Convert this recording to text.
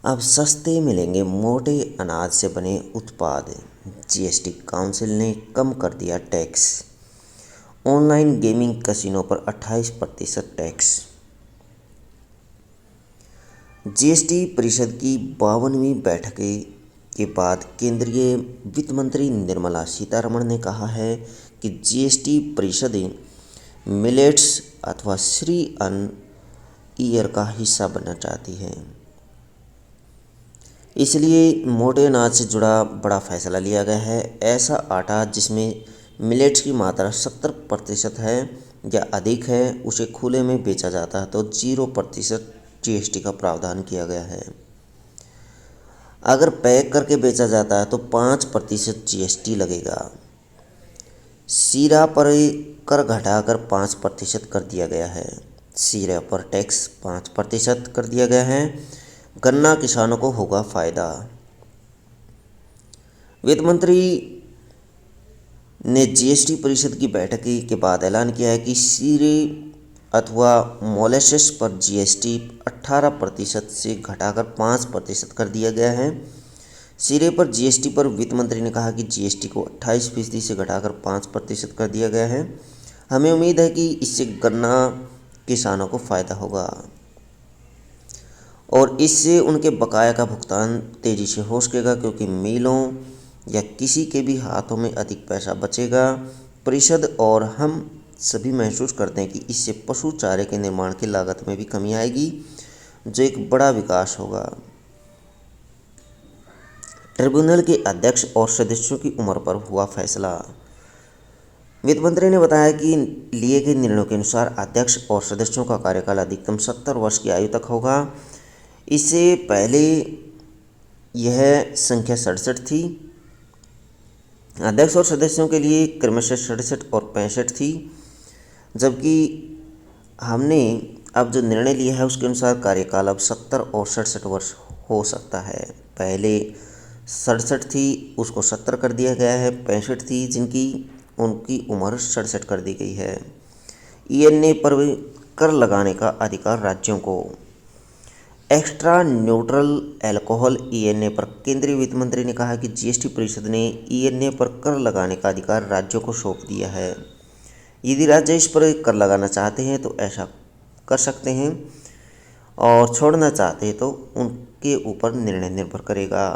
अब सस्ते मिलेंगे मोटे अनाज से बने उत्पाद। जीएसटी काउंसिल ने कम कर दिया टैक्स। ऑनलाइन गेमिंग कसिनो पर 28% टैक्स। जीएसटी परिषद की 52वीं बैठक के बाद केंद्रीय वित्त मंत्री निर्मला सीतारमण ने कहा है कि जीएसटी परिषद मिलेट्स अथवा श्री अन्न ईयर का हिस्सा बनना चाहती है। इसलिए मोटे अनाज से जुड़ा बड़ा फैसला लिया गया है। ऐसा आटा जिसमें मिलेट्स की मात्रा 70% है या अधिक है उसे खुले में बेचा जाता है तो 0% जीएसटी का प्रावधान किया गया है। अगर पैक करके बेचा जाता है तो 5% जीएसटी लगेगा। शीरा पर कर घटाकर 5% कर दिया गया है। शीरा पर टैक्स 5% कर दिया गया है। गन्ना किसानों को होगा फायदा। वित्त मंत्री ने जीएसटी परिषद की बैठक के बाद ऐलान किया है कि शीरे अथवा मोलेसेस पर जीएसटी 18% से घटाकर 5% कर दिया गया है। शीरे पर जीएसटी पर वित्त मंत्री ने कहा कि जीएसटी को 28% से घटाकर 5% कर दिया गया है। हमें उम्मीद है कि इससे गन्ना किसानों को फ़ायदा होगा और इससे उनके बकाया का भुगतान तेज़ी से हो सकेगा क्योंकि मिलों या किसी के भी हाथों में अधिक पैसा बचेगा। परिषद और हम सभी महसूस करते हैं कि इससे पशु चारे के निर्माण की लागत में भी कमी आएगी जो एक बड़ा विकास होगा। ट्रिब्यूनल के अध्यक्ष और सदस्यों की उम्र पर हुआ फैसला। वित्त मंत्री ने बताया कि लिए गए निर्णयों के अनुसार अध्यक्ष और सदस्यों का कार्यकाल अधिकतम 70 वर्ष की आयु तक होगा। इससे पहले यह संख्या 67 थी। अध्यक्ष और सदस्यों के लिए क्रमशः 67 और 65 थी, जबकि हमने अब जो निर्णय लिया है उसके अनुसार कार्यकाल अब 70 और 67 वर्ष हो सकता है। पहले 67 थी, उसको 70 कर दिया गया है। 65 थी जिनकी उनकी उम्र 67 कर दी गई है। ईएनए पर कर लगाने का अधिकार राज्यों को। एक्स्ट्रा न्यूट्रल अल्कोहल ईएनए पर केंद्रीय वित्त मंत्री ने कहा कि जीएसटी परिषद ने ईएनए पर कर लगाने का अधिकार राज्यों को सौंप दिया है। यदि राज्य इस पर कर लगाना चाहते हैं तो ऐसा कर सकते हैं और छोड़ना चाहते हैं तो उनके ऊपर निर्णय निर्भर करेगा।